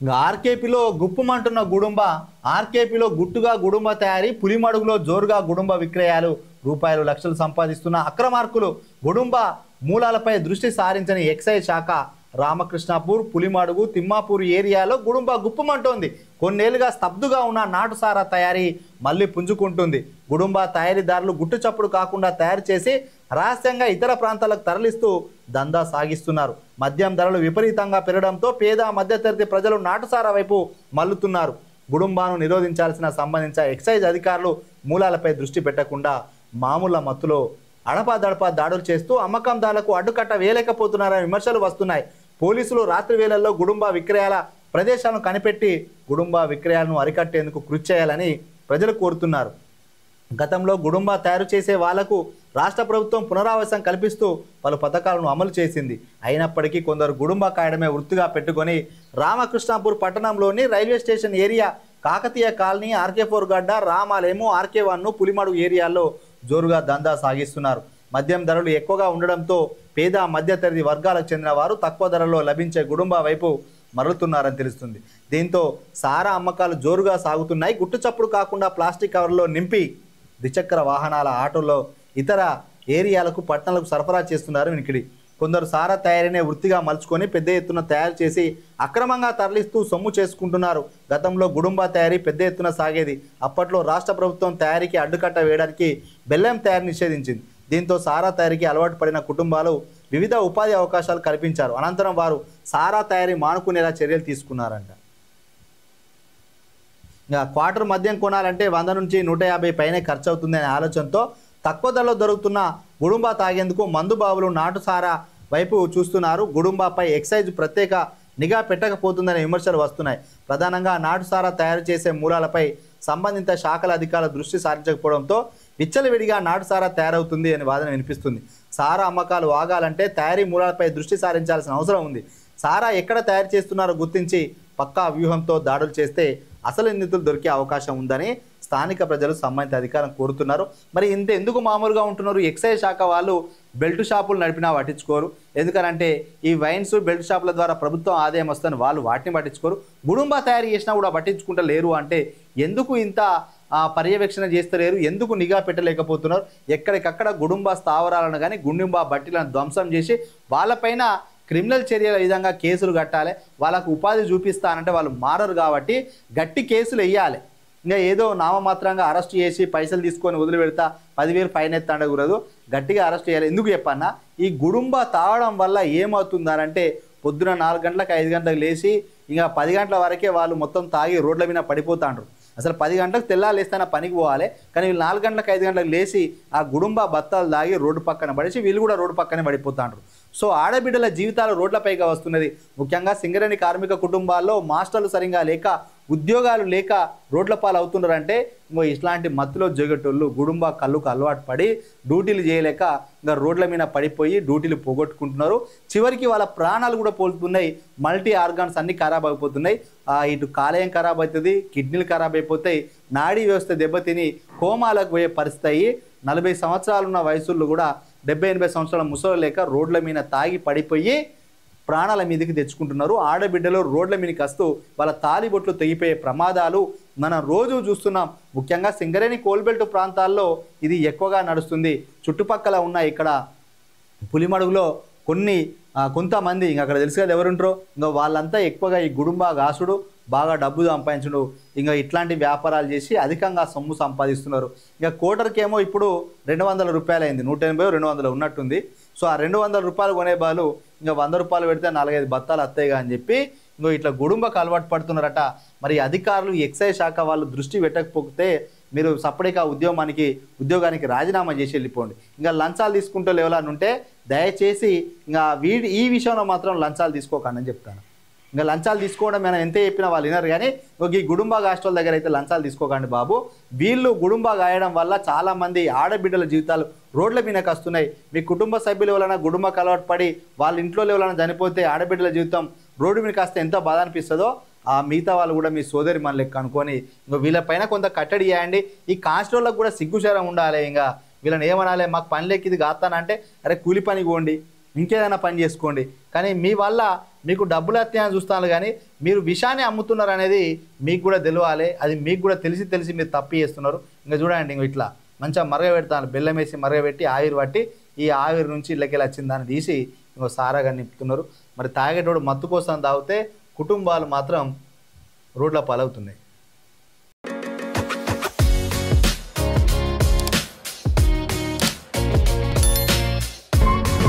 ఇంకా ఆర్కేపీలో గుప్పుమంటున్న గుడుంబ, ఆర్కేపీలో గుట్టుగా గుడుంబ తయారీ, పులిమడుగులో జోరుగా గుడుంబ విక్రయాలు, రూపాయలు లక్షలు సంపాదిస్తున్న అక్రమార్కులు, గుడుంబ మూలాలపై దృష్టి సారించని ఎక్సైజ్ శాఖ. రామకృష్ణాపూర్, పులిమడుగు, తిమ్మాపూర్ ఏరియాలో గుడుంబ గుప్పమంటోంది. కొన్నేళ్లుగా స్తబ్దుగా ఉన్న నాటుసారా తయారీ మళ్ళీ పుంజుకుంటుంది. గుడుంబ తయారీదారులు గుట్టుచప్పుడు కాకుండా తయారు చేసి రహస్యంగా ఇతర ప్రాంతాలకు తరలిస్తూ దందా సాగిస్తున్నారు. మద్యం ధరలు విపరీతంగా పెరగడంతో పేద మధ్యతరగతి ప్రజలు నాటుసారా వైపు మల్లుతున్నారు. గుడుంబాను నిరోధించాల్సిన సంబంధించిన ఎక్సైజ్ అధికారులు మూలాలపై దృష్టి పెట్టకుండా మామూల మత్తులో అడపాదడపా దాడులు చేస్తూ అమ్మకందారులకు అడ్డుకట్ట వేయలేకపోతున్నారని విమర్శలు వస్తున్నాయి. పోలీసులు రాత్రి వేళల్లో గుడుంబ విక్రయాల ప్రదేశాలను కనిపెట్టి గుడుంబ విక్రయాలను అరికట్టేందుకు కృషి చేయాలని ప్రజలు కోరుతున్నారు. గతంలో గుడుంబ తయారు చేసే వాళ్లకు రాష్ట్ర ప్రభుత్వం పునరావాసం కల్పిస్తూ పలు పథకాలను అమలు చేసింది. అయినప్పటికీ కొందరు గుడుంబ కాయడమే వృత్తిగా పెట్టుకొని రామకృష్ణాపూర్ పట్టణంలోని railway station area, Kakatiya colony, ఆర్కే4 గడ్డ, రామాలేము, ఆర్కే1, పులిమడు ఏరియాల్లో జోరుగా దందా సాగిస్తున్నారు. మద్యం ధరలు ఎక్కువగా ఉండడంతో పేద మధ్యతరగతి వర్గాలకు చెందిన వారు తక్కువ ధరలో లభించే గుడుంబ వైపు మరలుతున్నారని తెలుస్తుంది. దీంతో సారా అమ్మకాలు జోరుగా సాగుతున్నాయి. గుట్టుచప్పుడు కాకుండా ప్లాస్టిక్ కవర్లో నింపి ద్విచక్ర వాహనాల ఆటోల్లో ఇతర ఏరియాలకు, పట్టణాలకు సరఫరా చేస్తున్నారు వినికిడి. కొందరు సారా తయారీనే వృత్తిగా మలుచుకొని పెద్ద ఎత్తున తయారు చేసి అక్రమంగా తరలిస్తూ సొమ్ము చేసుకుంటున్నారు. గతంలో గుడుంబ తయారీ పెద్ద ఎత్తున సాగేది. అప్పట్లో రాష్ట్ర ప్రభుత్వం తయారీకి అడ్డుకట్ట వేయడానికి బెల్లం తయారీ నిషేధించింది. దీంతో సారా తయారీకి అలవాటు పడిన కుటుంబాలు వివిధ ఉపాధి అవకాశాలు కల్పించారు. అనంతరం వారు సారా తయారీ మానుకునేలా చర్యలు తీసుకున్నారంట. క్వార్టర్ మద్యం కొనాలంటే 100 నుంచి 150 పైనే ఖర్చు అవుతుంది అనే ఆలోచనతో తక్కువ ధరలో దొరుకుతున్న గుడుంబ తాగేందుకు మందుబాబులు నాటుసారా వైపు చూస్తున్నారు. గుడుంబాపై ఎక్సైజ్ ప్రత్యేక నిఘా పెట్టకపోతుందనే విమర్శలు వస్తున్నాయి. ప్రధానంగా నాటుసారా తయారు చేసే మూలాలపై సంబంధిత శాఖల అధికారుల దృష్టి సారించకపోవడంతో విచ్చలవిడిగా నాటుసారా తయారవుతుంది అనే వాదన వినిపిస్తుంది. సారా అమ్మకాలు ఆగాలంటే తయారీ మూలాలపై దృష్టి సారించాల్సిన అవసరం ఉంది. సారా ఎక్కడ తయారు చేస్తున్నారో గుర్తించి పక్కా వ్యూహంతో దాడులు చేస్తే అసలు నిందితులు దొరికే అవకాశం ఉందని స్థానిక ప్రజలు సంబంధిత అధికారం కోరుతున్నారు. మరి ఇంత ఎందుకు మామూలుగా ఉంటున్నారు? ఎక్సైజ్ శాఖ వాళ్ళు బెల్ట్ షాపులు నడిపినా పట్టించుకోరు. ఎందుకంటే ఈ వైన్స్, బెల్ట్ షాపుల ద్వారా ప్రభుత్వం ఆదాయం వస్తుందని వాళ్ళు వాటిని పట్టించుకోరు. గుడుంబ తయారు చేసినా కూడా పట్టించుకుంటలేరు. అంటే ఎందుకు ఇంత పర్యవేక్షణ చేస్తలేరు? ఎందుకు నిఘా పెట్టలేకపోతున్నారు? ఎక్కడికక్కడ గుడుంబ స్థావరాలను కానీ గుండుంబ బట్టీలను ధ్వంసం చేసి వాళ్ళపైన క్రిమినల్ చర్యల విధంగా కేసులు కట్టాలి. వాళ్ళకు ఉపాధి చూపిస్తానంటే వాళ్ళు మారరు కాబట్టి గట్టి కేసులు వేయాలి. ఇంకా ఏదో నామమాత్రంగా అరెస్ట్ చేసి పైసలు తీసుకొని వదిలిపెడతా 10,000 ఫైన్ ఎత్తాడకూడదు. గట్టిగా అరెస్ట్ చేయాలి. ఎందుకు చెప్పన్నా, ఈ గుడుంబ తాగడం వల్ల ఏమవుతుందనంటే పొద్దున 4 గంటలకు 5 గంటలకు లేచి ఇంకా 10 గంటల వరకే వాళ్ళు మొత్తం తాగి రోడ్ల మీద పడిపోతాండ్రు. అసలు 10 గంటలకు తెల్లాలేస్తాన పనికి పోవాలి, కానీ వీళ్ళు 4 గంటలకు 5 గంటలకు లేచి ఆ గుడుంబ బత్తాలు తాగి రోడ్డు పక్కన పడేసి వీళ్ళు కూడా రోడ్డు పక్కనే పడిపోతాండ్రు. సో ఆడబిడ్డల జీవితాలు రోడ్లపైగా వస్తున్నది. ముఖ్యంగా సింగరేణి కార్మిక కుటుంబాల్లో మాస్టర్లు సరిగా లేక, ఉద్యోగాలు లేక రోడ్ల పాలు అవుతున్నారంటే ఇట్లాంటి మత్తులో జగటోళ్ళు గుడుంబ కళ్ళుకు అలవాటు పడి డ్యూటీలు చేయలేక ఇంకా రోడ్ల మీద పడిపోయి డ్యూటీలు పోగొట్టుకుంటున్నారు. చివరికి వాళ్ళ ప్రాణాలు కూడా పోతున్నాయి. మల్టీ ఆర్గాన్స్ అన్నీ ఖరాబ్ అయిపోతున్నాయి. ఇటు కాలేయం ఖరాబ్ అవుతుంది, కిడ్నీలు ఖరాబ్ అయిపోతాయి, నాడీ వ్యవస్థ దెబ్బతిని కోమాలకు పోయే పరిస్థితి. 40 సంవత్సరాలున్న వయసుల్లో కూడా 70-80 సంవత్సరాల ముసలి లేక రోడ్ల మీద తాగి పడిపోయి ప్రాణాల మీదకి తెచ్చుకుంటున్నారు. ఆడబిడ్డలు రోడ్ల మీదకి వస్తూ వాళ్ళ తాలిబొట్లు తెగిపోయే ప్రమాదాలు మనం రోజు చూస్తున్నాం. ముఖ్యంగా సింగరేణి కోల్బెల్ట్ ప్రాంతాల్లో ఇది ఎక్కువగా నడుస్తుంది. చుట్టుపక్కల ఉన్న ఇక్కడ పులిమడుగులో కొంతమంది ఇంకా అక్కడ తెలుసు కదా ఎవరుంటారో, ఇంకా వాళ్ళంతా ఎక్కువగా ఈ గుడుంబ గాసుడు, బాగా డబ్బు సంపాదించుడు, ఇంకా ఇట్లాంటి వ్యాపారాలు చేసి అధికంగా సొమ్ము సంపాదిస్తున్నారు. ఇంకా కోటర్కేమో ఇప్పుడు 200 రూపాయలు అయింది. 180-200 ఉన్నట్టుంది. సో ఆ 200 రూపాయలు కొనే బాలు ఇంకా 100 రూపాయలు పెడితే 4-5 బత్తాలు వస్తాయిగా అని చెప్పి ఇంకో ఇట్లా గుడుంబకు అలవాటు పడుతున్నారట. మరి అధికారులు, ఎక్సైజ్ శాఖ వాళ్ళు దృష్టి పెట్టకపోతే మీరు సపరేట్గా ఉద్యోగానికి రాజీనామా చేసి వెళ్ళిపోండి. ఇంకా లంచాలు తీసుకుంటూ ఎవరైనా ఉంటే దయచేసి ఇంకా ఈ విషయంలో మాత్రం లంచాలు తీసుకోకండి అని చెప్తాను. ఇంకా లంచాలు తీసుకోవడం మనం ఎంత చెప్పినా వాళ్ళు వినరు. కానీ ఈ గుడుంబ హాస్టల్ దగ్గర అయితే లంచాలు తీసుకోకండి బాబు. వీళ్ళు గుడుంబ గాయడం వల్ల చాలామంది ఆడబిడ్డల జీవితాలు రోడ్ల మీదకి వస్తున్నాయి. మీ కుటుంబ సభ్యులు ఎవరైనా గుడుంబకు అలవాటు పడి వాళ్ళ ఇంట్లో ఎవరైనా చనిపోతే ఆడబిడ్డల జీవితం రోడ్డు మీద కాస్త ఎంత బాధ అనిపిస్తుందో ఆ మిగతా వాళ్ళు కూడా మీ సోదరి మన లెక్క అనుకొని ఇంకా వీళ్ళపైన కొంత కట్టడి చేయండి. ఈ కాన్స్టేబుల్లకు కూడా సిగ్గుశరం ఉండాలి. ఇంకా వీళ్ళని ఏమనాలి, మాకు పని లెక్క ఇది కాస్తానంటే అరే కూలి పనికి పోండి, ఇంకేదైనా పని చేసుకోండి. కానీ మీ వల్ల మీకు డబ్బులు వస్తాయని చూస్తాను, కానీ మీరు విషాన్ని అమ్ముతున్నారు అనేది మీకు కూడా తెలియాలి. అది మీకు కూడా తెలిసి మీరు తప్పు చేస్తున్నారు. ఇంకా చూడండి, ఇంక ఇట్లా మంచిగా మరగబెడతాను, బెల్లం వేసి మరగబెట్టి ఆవిరి పట్టి ఈ ఆవిరి నుంచి ఇళ్ళకెళ్ళి వచ్చిన దాన్ని తీసి ఇంకో సారాగా నింపుతున్నారు. మరి తాగేటోడు మత్తు కోసం తాగితే కుటుంబాలు మాత్రం రోడ్ల పాలవుతున్నాయి.